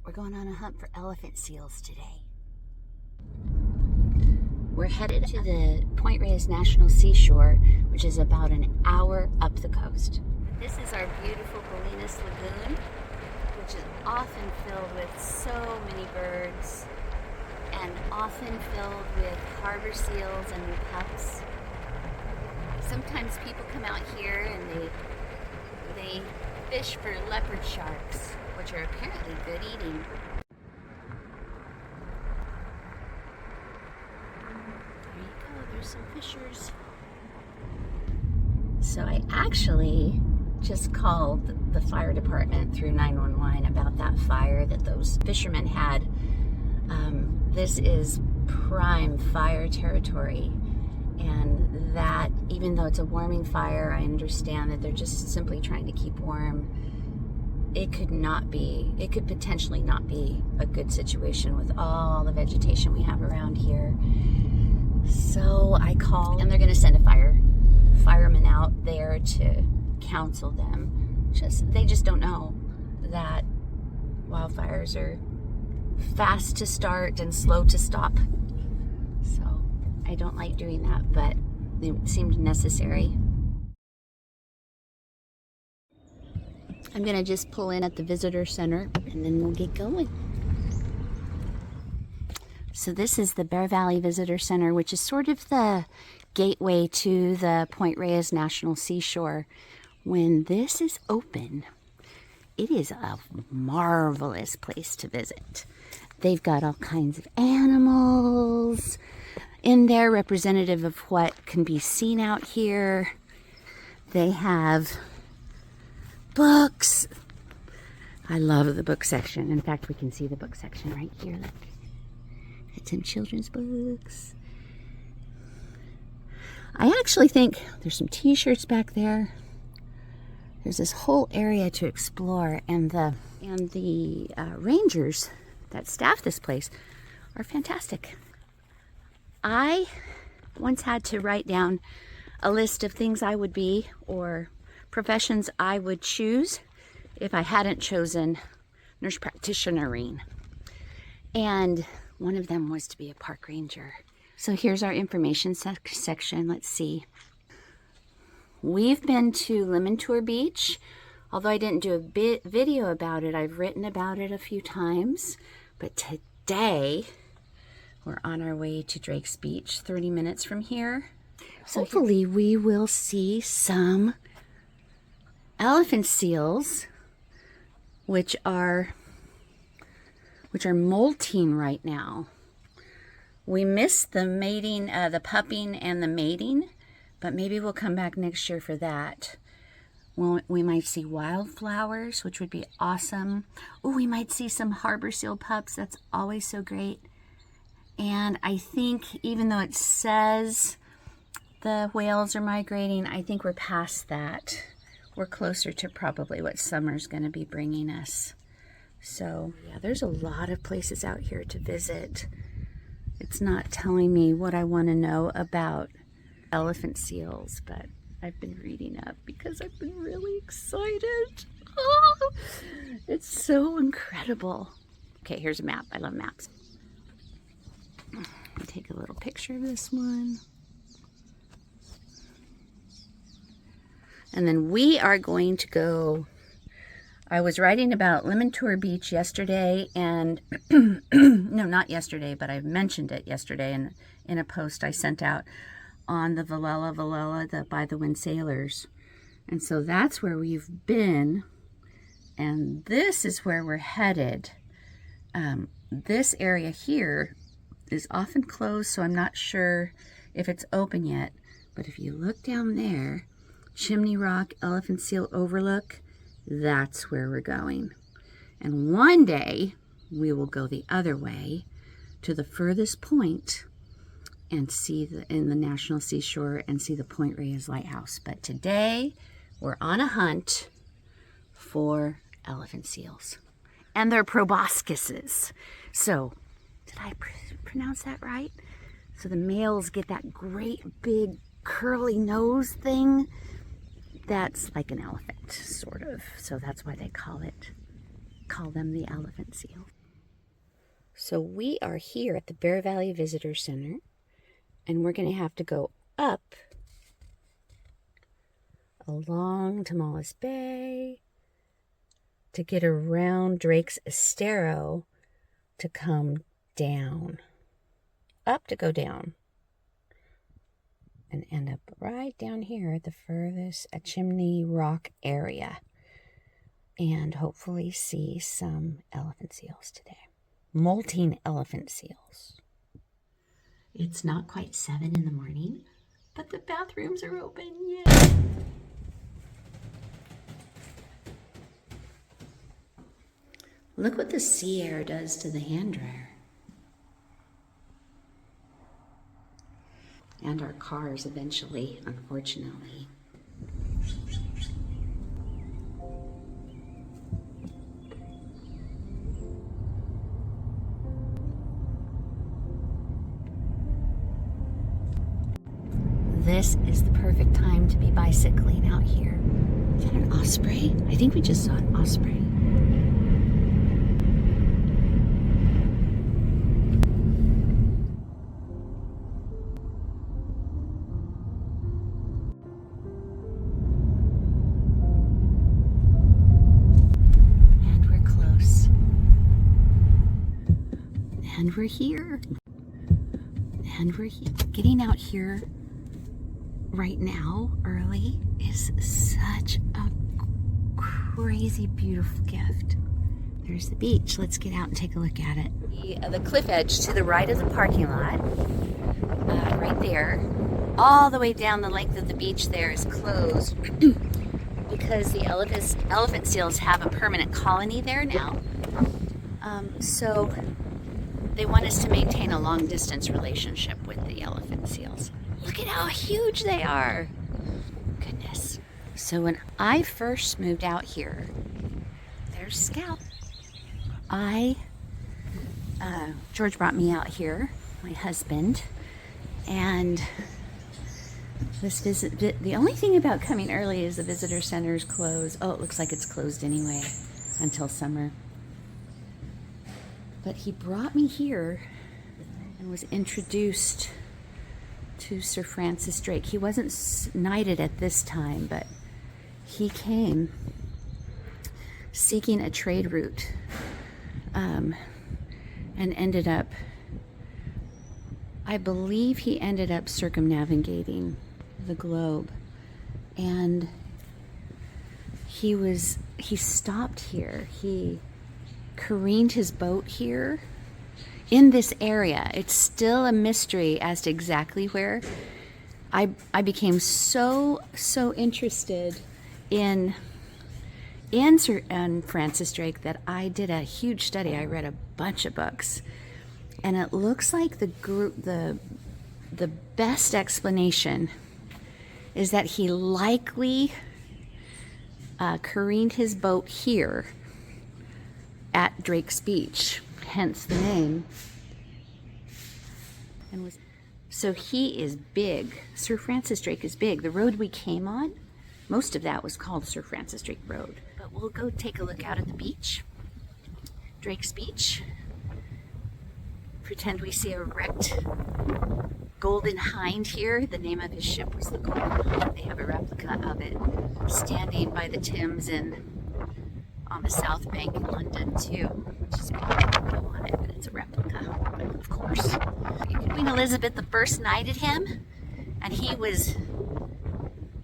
We're going on a hunt for elephant seals today. We're headed to the Point Reyes National Seashore, which is about an hour up the coast. This is our beautiful Bolinas Lagoon, which is often filled with so many birds and often filled with harbor seals and pups. Sometimes people come out here and they fish for leopard sharks, which are apparently good eating. There you go, there's some fishers. So I actually just called the fire department through 911 about that fire that those fishermen had. This is prime fire territory, and that even though it's a warming fire, I understand that they're just simply trying to keep warm. It could potentially not be a good situation with all the vegetation we have around here. So I called, and they're going to send a fireman out there to counsel them. They just don't know that wildfires are fast to start and slow to stop. So I don't like doing that, but it seemed necessary. I'm gonna just pull in at the visitor center and then we'll get going. So this is the Bear Valley Visitor Center, which is sort of the gateway to the Point Reyes National Seashore. When this is open, it is a marvelous place to visit. They've got all kinds of animals in there, representative of what can be seen out here. They have books. I love the book section. In fact, we can see the book section right here. Look, it's some children's books. I actually think there's some t-shirts back there. There's this whole area to explore, and the rangers that staff this place are fantastic. I once had to write down a list of things I would be or professions I would choose if I hadn't chosen nurse practitionering. And one of them was to be a park ranger. So here's our information section. Let's see. We've been to Lemon-Tour Beach. Although I didn't do a video about it, I've written about it a few times. But today, we're on our way to Drake's Beach, 30 minutes from here. So hopefully we will see some elephant seals, which are molting right now. We missed the mating, the pupping and the mating, but maybe we'll come back next year for that. Well, we might see wildflowers, which would be awesome. Oh, we might see some harbor seal pups. That's always so great. And I think even though it says the whales are migrating, I think we're past that. We're closer to probably what summer's going to be bringing us. So yeah, there's a lot of places out here to visit. It's not telling me what I want to know about elephant seals, but I've been reading up because I've been really excited. Oh, it's so incredible. Okay, here's a map. I love maps. I'll take a little picture of this one. And then we are going to go. I was writing about Lemon-Tour Beach yesterday, and no, not yesterday, but I mentioned it yesterday in a post I sent out on the Valella, the By the Wind Sailors. And so that's where we've been, and this is where we're headed. This area here is often closed, so I'm not sure if it's open yet. But if you look down there, Chimney Rock Elephant Seal Overlook, that's where we're going. And one day we will go the other way to the furthest point and see in the National Seashore and see the Point Reyes Lighthouse. But today we're on a hunt for elephant seals and their proboscises. So did I pronounce that right? So the males get that great big curly nose thing that's like an elephant, sort of. So that's why they call it call them the elephant seal. So we are here at the Bear Valley Visitor Center, and we're going to have to go up along Tomales Bay to get around Drake's Estero to come down. Up to go down. And end up right down here at the furthest Chimney Rock area. And hopefully see some elephant seals today. Molting elephant seals. It's not quite 7 in the morning, but the bathrooms are open. Yay! Look what the sea air does to the hand dryer. And our cars eventually, unfortunately. This is the perfect time to be bicycling out here. Is that an osprey? I think we just saw an osprey. And we're close. And we're here. And we're getting out here right now, early, is such a crazy beautiful gift. There's the beach. Let's get out and take a look at it. The cliff edge to the right of the parking lot, right there, all the way down the length of the beach there is closed because the elephant seals have a permanent colony there now. So they want us to maintain a long distance relationship with the elephant seals. Look at how huge they are. Goodness. So when I first moved out here, there's Scout. George brought me out here, my husband, and this visit, the only thing about coming early is the visitor center's closed. Oh, it looks like it's closed anyway until summer. But he brought me here and was introduced to Sir Francis Drake. He wasn't knighted at this time, but he came seeking a trade route and ended up, I believe he ended up circumnavigating the globe. And he stopped here. He careened his boat here in this area. It's still a mystery as to exactly where. I became so interested in Francis Drake that I did a huge study. I read a bunch of books, and it looks like the best explanation is that he likely careened his boat here at Drake's Beach, hence the name. So he is big. Sir Francis Drake is big. The road we came on, most of that was called Sir Francis Drake Road. But we'll go take a look out at the beach, Drake's Beach. Pretend we see a wrecked Golden Hind here. The name of his ship was the Golden Hind. They have a replica of it standing by the Thames on the South Bank in London too, which is beautiful on it, but it's a replica, of course. Queen Elizabeth I knighted him, and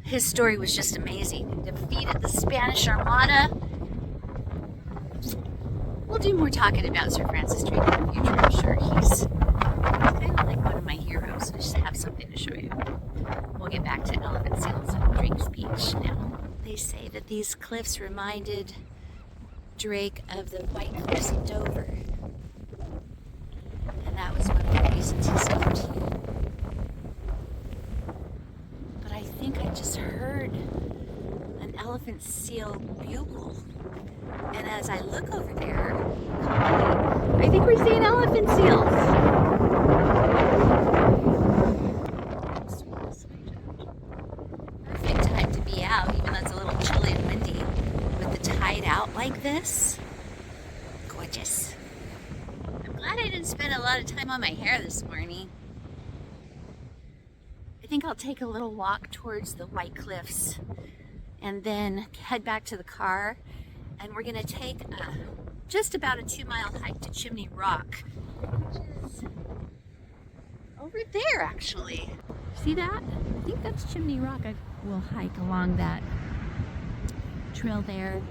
his story was just amazing. He defeated the Spanish Armada. We'll do more talking about Sir Francis Drake in the future, I'm sure. He's kind of like one of my heroes. I just have something to show you. We'll get back to elephant seals at Drake's Beach now. They say that these cliffs reminded Drake of the White Cliffs of Dover. And that was one of the reasons he stopped here. But I think I just heard an elephant seal bugle. And as I look over there, I think we're seeing elephant seals. Perfect time to be out, even though it's a little chilly and windy. With the tide out like this, spent a lot of time on my hair this morning. I think I'll take a little walk towards the White Cliffs and then head back to the car, and we're gonna take just about a 2-mile hike to Chimney Rock, which is over there actually. See that? I think that's Chimney Rock. I will hike along that trail there,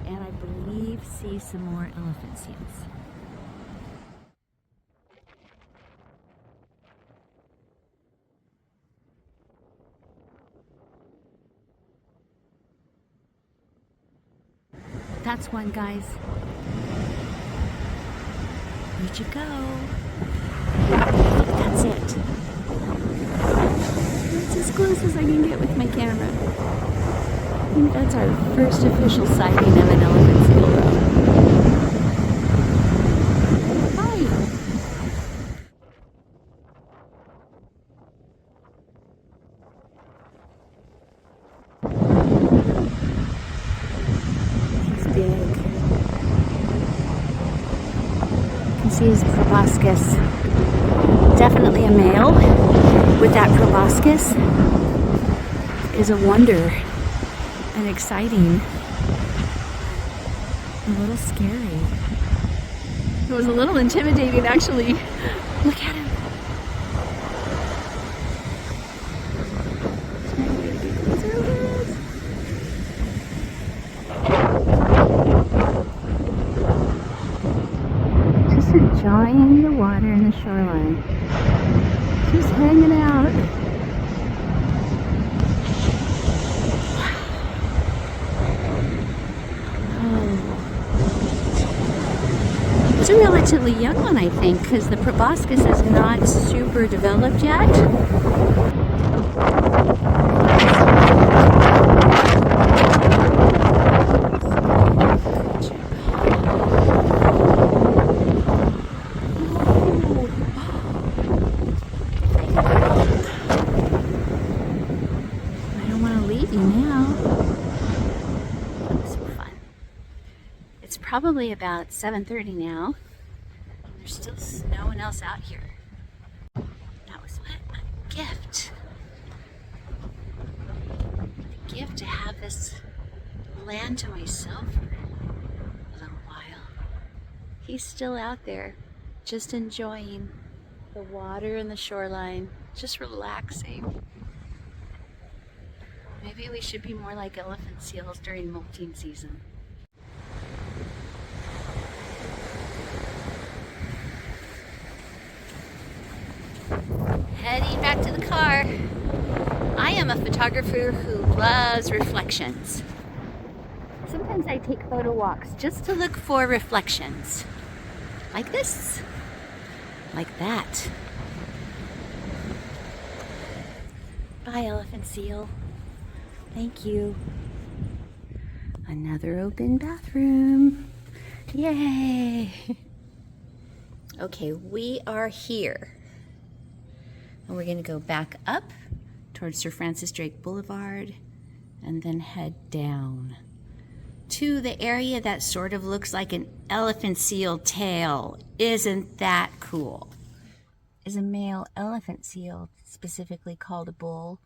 and I believe see some more elephant seals. That's one, guys. Where'd you go? That's it. That's as close as I can get with my camera. I think that's our first official sighting of an elephant seal, though. Hi. He's big. You can see his proboscis. Definitely a male with that proboscis. Is a wonder and exciting. A little scary. It was a little intimidating, actually. Look at him. Just enjoying the water and the shoreline. Just hanging out. It's a relatively young one, I think, because the proboscis is not super developed yet. I don't want to leave you now. That was fun. It's probably about 7:30 now. There's still no one else out here. That was what? A gift. A gift to have this land to myself for a little while. He's still out there, just enjoying the water and the shoreline, just relaxing. Maybe we should be more like elephant seals during molting season. Heading back to the car. I am a photographer who loves reflections. Sometimes I take photo walks just to look for reflections. Like this. Like that. Bye, elephant seal. Thank you. Another open bathroom. Yay! Okay, we are here. And we're going to go back up towards Sir Francis Drake Boulevard and then head down to the area that sort of looks like an elephant seal tail. Isn't that cool? Is a male elephant seal specifically called a bull,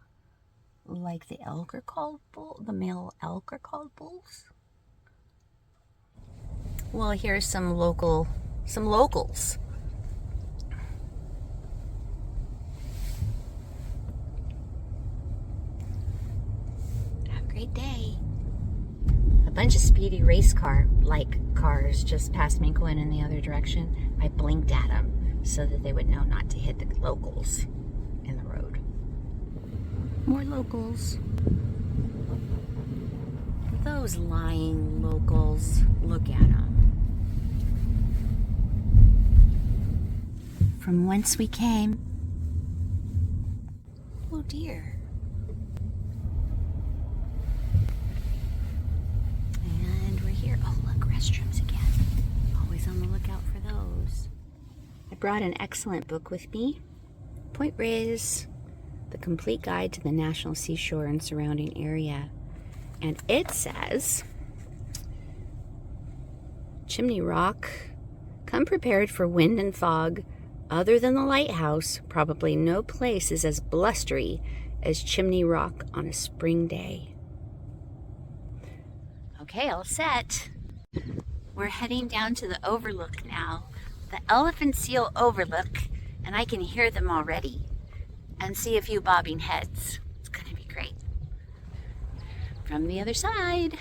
like the elk are called bull? The male elk are called bulls? Well, here's some locals. Great day. A bunch of speedy race car-like cars just passed me going in the other direction. I blinked at them so that they would know not to hit the locals in the road. More locals. Those lying locals. Look at them. From whence we came. Oh dear. Restrooms again. Always on the lookout for those. I brought an excellent book with me. Point Reyes, The Complete Guide to the National Seashore and Surrounding Area. And it says, Chimney Rock Come prepared for wind and fog. Other than the lighthouse, probably no place is as blustery as Chimney Rock on a spring day. Okay, all set. We're heading down to the overlook now, the Elephant Seal Overlook, and I can hear them already and see a few bobbing heads. It's gonna be great. From the other side.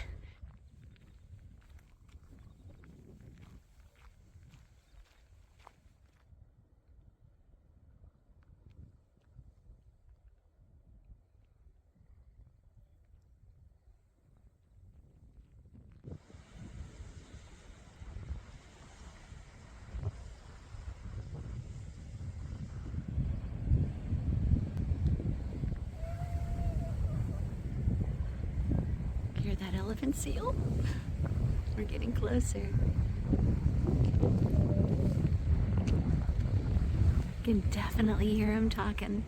Hear that elephant seal? We're getting closer. Can definitely hear him talking.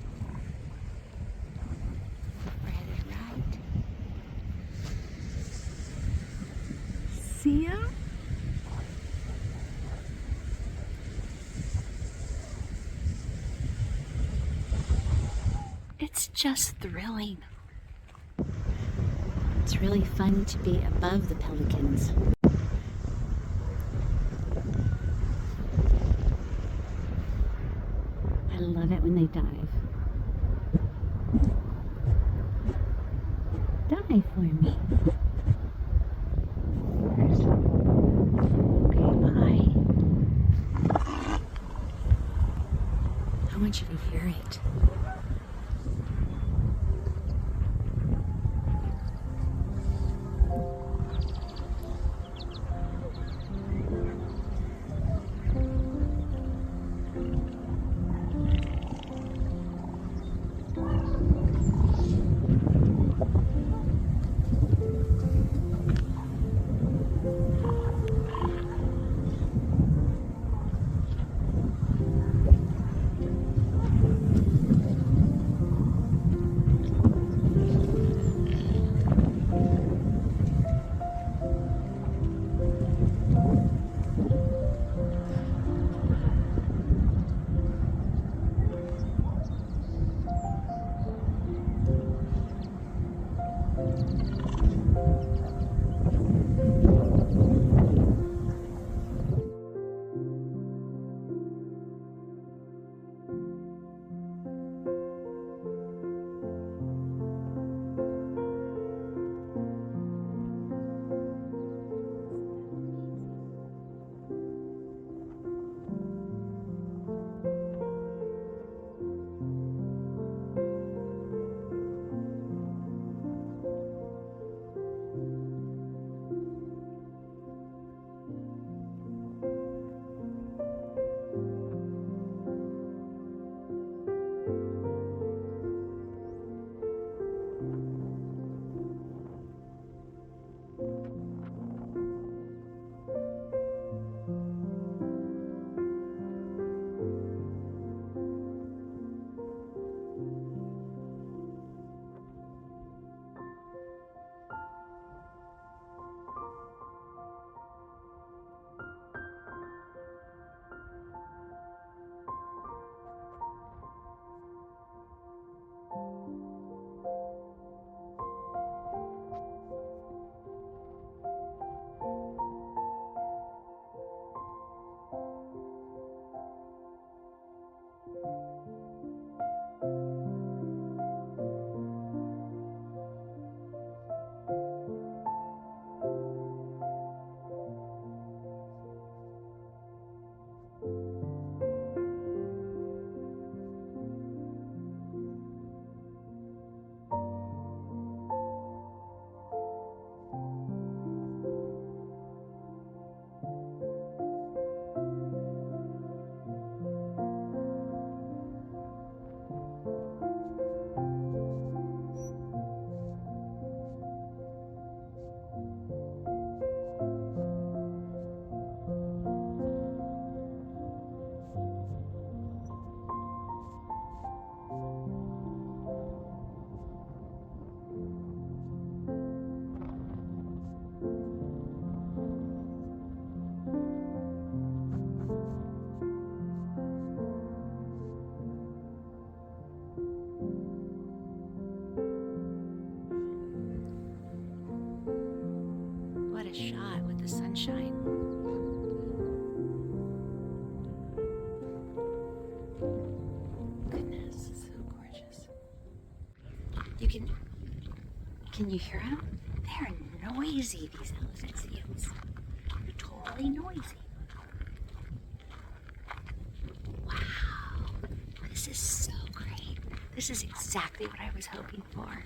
We're headed right. See him? It's just thrilling. It's really fun to be above the pelicans. I love it when they dive. Dive for me. Okay, bye. I want you to hear it. sunshine. Goodness, it's so gorgeous. Can you hear them? They're noisy, these elephant seals. They're totally noisy. Wow, this is so great. This is exactly what I was hoping for. Wow.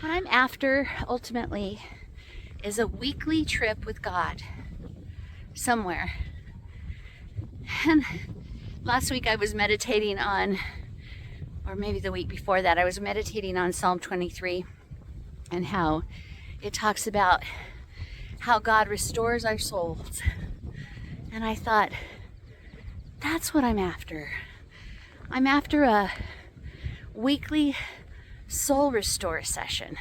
What I'm after, ultimately, is a weekly trip with God somewhere. And last week I was meditating on, or maybe the week before that, I was meditating on Psalm 23 and how it talks about how God restores our souls. And I thought, that's what I'm after. I'm after a weekly soul restore session.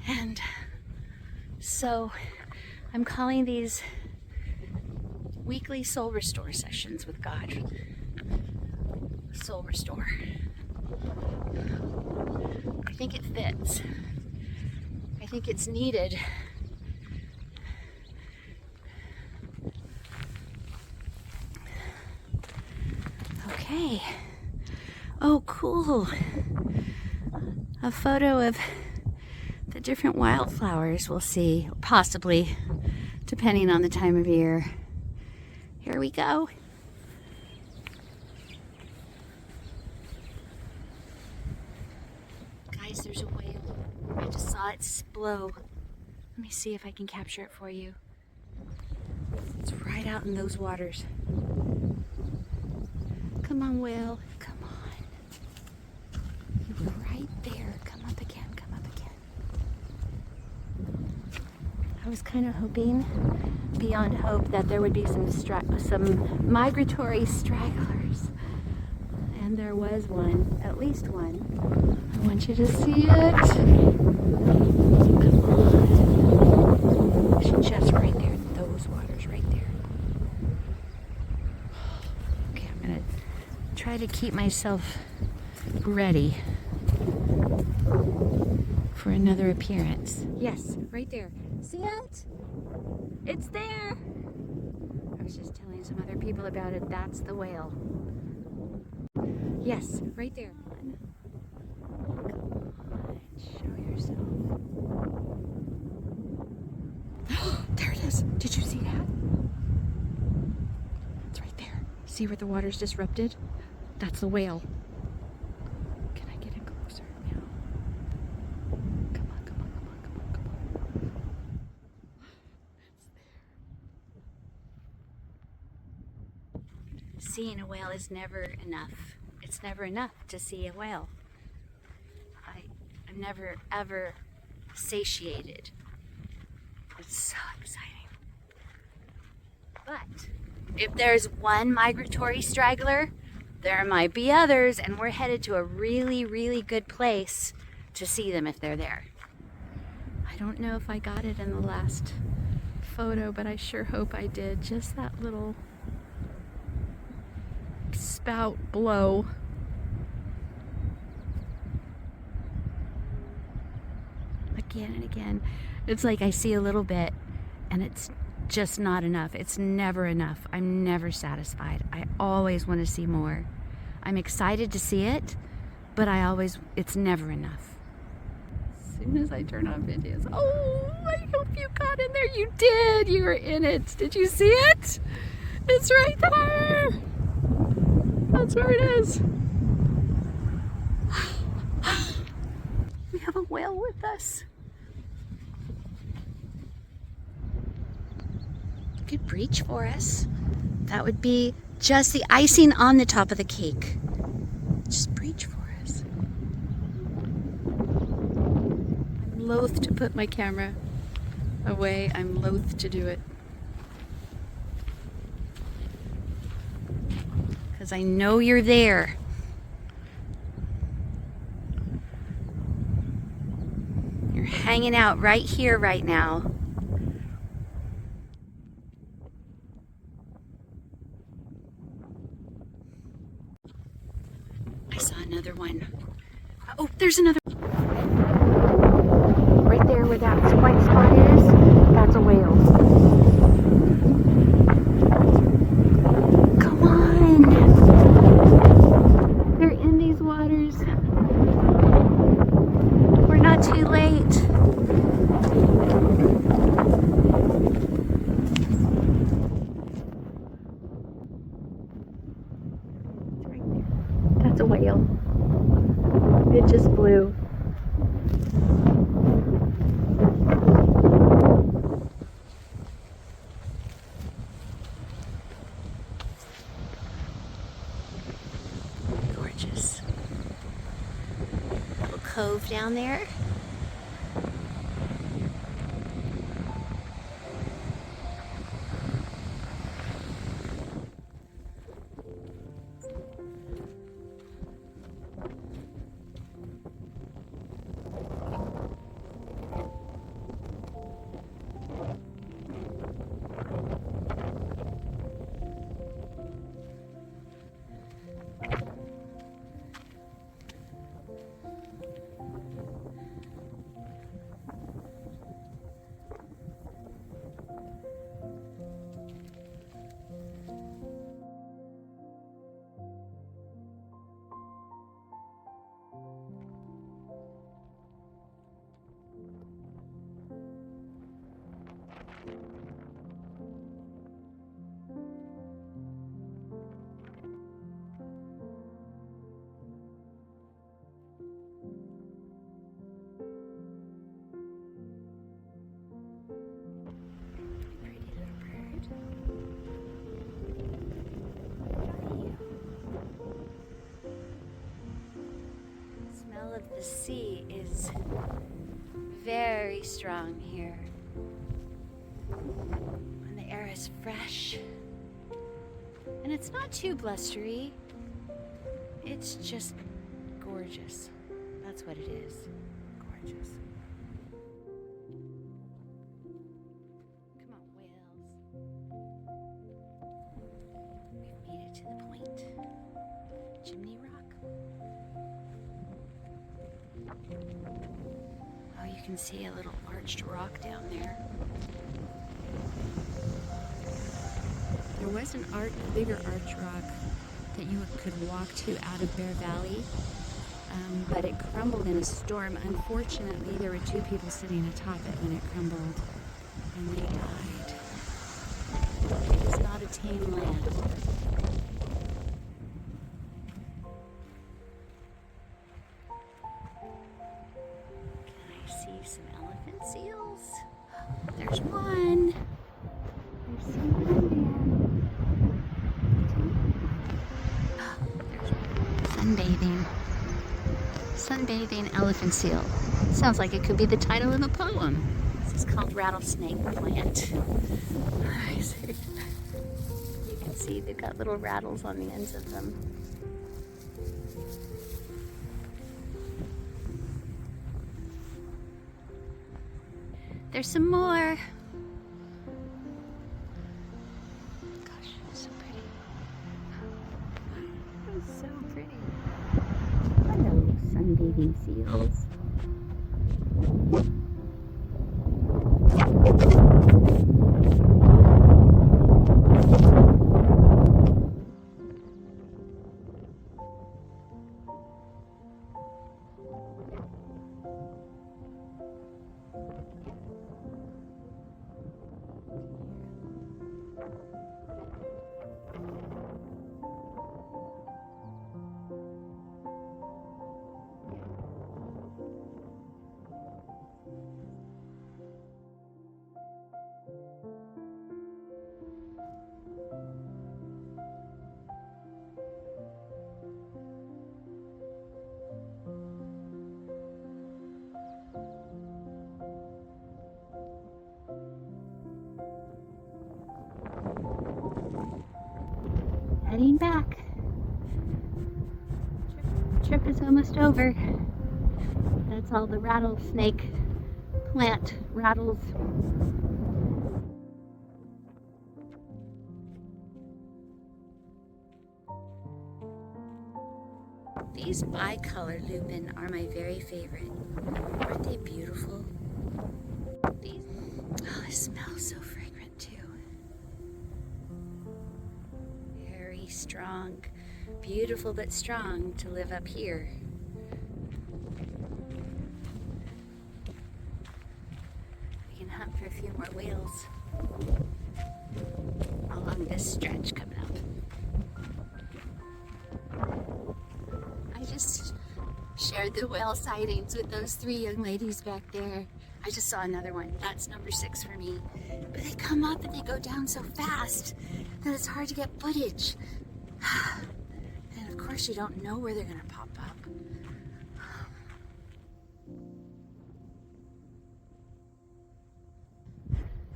And so I'm calling these weekly soul restore sessions with God. Soul restore. I think it fits. I think it's needed. Okay. Oh, cool. A photo of the different wildflowers we'll see, possibly, depending on the time of year. Here we go. Guys, there's a whale. I just saw it blow. Let me see if I can capture it for you. It's right out in those waters. Come on, whale. Come on. You were right there. Come up again. Come up again. I was kind of hoping, beyond hope, that there would be some migratory stragglers. And there was one, at least one. I want you to see it. Come on. It's just right there in those waters, right there. Okay, I'm gonna try to keep myself ready for another appearance. Yes, right there. See it? It's there. I was just telling some other people about it. That's the whale. Yes, right there. Come on, show yourself. There it is. Did you see that? It's right there. See where the water's disrupted? That's the whale. Can I get in closer now? Come on, come on, come on, come on, come on. It's there. Seeing a whale is never enough. It's never enough to see a whale. I'm never, ever satiated. It's so exciting. But if there's one migratory straggler, there might be others, and we're headed to a really, really good place to see them if they're there. I don't know if I got it in the last photo, but I sure hope I did. Just that little spout blow. Again and again. It's like I see a little bit and it's just not enough. It's never enough. I'm never satisfied. I always want to see more. I'm excited to see it, but it's never enough. As soon as I turn on videos, oh, I hope you got in there. You did. You were in it. Did you see it? It's right there. That's where it is. We have a whale with us. You could breach for us. That would be just the icing on the top of the cake. Just breach for us. I'm loath to put my camera away. I'm loath to do it. Because I know you're there. You're hanging out right here, right now. I saw another one. Oh, there's another. Right there where that white spot is, that's a whale. whale. It just flew. Gorgeous. Little cove down there. Of the sea is very strong here, and the air is fresh, and it's not too blustery. It's just gorgeous. That's what it is. Gorgeous. Come on, whales. We've made it to the point. Chimney Rock. Oh, you can see a little arched rock down there. There was a bigger arch rock that you could walk to out of Bear Valley, but it crumbled in a storm. Unfortunately, there were 2 people sitting atop it when it crumbled, and they died. It is not a tame land. Some elephant seals. There's one. There's one there. There's one. Sunbathing. Sunbathing elephant seal. Sounds like it could be the title of a poem. This is called rattlesnake plant. You can see they've got little rattles on the ends of them. There's some more. Gosh, it's so pretty. It's so pretty. Hello, sunbathing seals. Heading back. Trip is almost over. That's all the rattlesnake plant rattles. These bicolor lupin are my very favorite. Aren't they beautiful? These, oh, they smell so fragrant too. Very strong, beautiful but strong to live up here. We can hunt for a few more whales along this stretch coming up. the whale sightings with those 3 young ladies back there. I just saw another one. That's number 6 for me. But they come up and they go down so fast that it's hard to get footage. And of course you don't know where they're gonna pop up.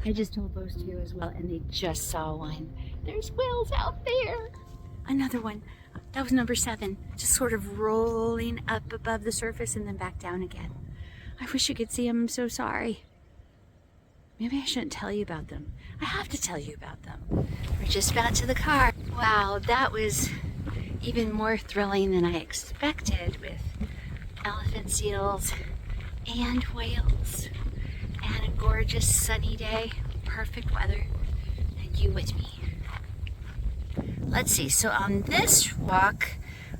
I just told those 2 as well, and they just saw one. There's whales out there. Another one. That was number 7. Just sort of rolling up above the surface and then back down again. I wish you could see them. I'm so sorry. Maybe I shouldn't tell you about them. I have to tell you about them. We're just about to the car. Wow, that was even more thrilling than I expected with elephant seals and whales. And a gorgeous sunny day, perfect weather, and you with me. Let's see, so on this walk,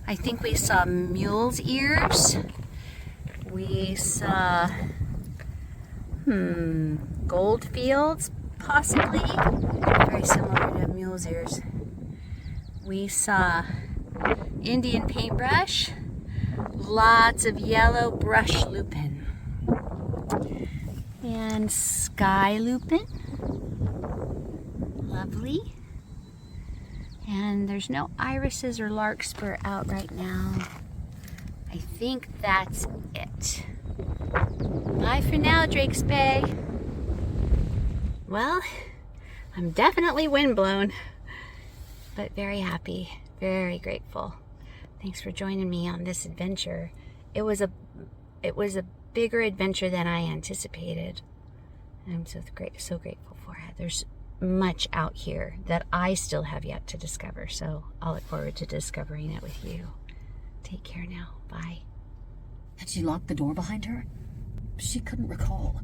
I think we saw mule's ears. We saw, gold fields, possibly. Very similar to mule's ears. We saw Indian paintbrush, lots of yellow brush lupin. And sky lupin, lovely. And there's no irises or larkspur out right now. I think that's it. Bye for now, Drakes Bay. Well, I'm definitely windblown, but very happy, very grateful. Thanks for joining me on this adventure. It was a bigger adventure than I anticipated. I'm so grateful for it. There's much out here that I still have yet to discover, so I'll look forward to discovering it with you. Take care now. Bye. Had she locked the door behind her? She couldn't recall.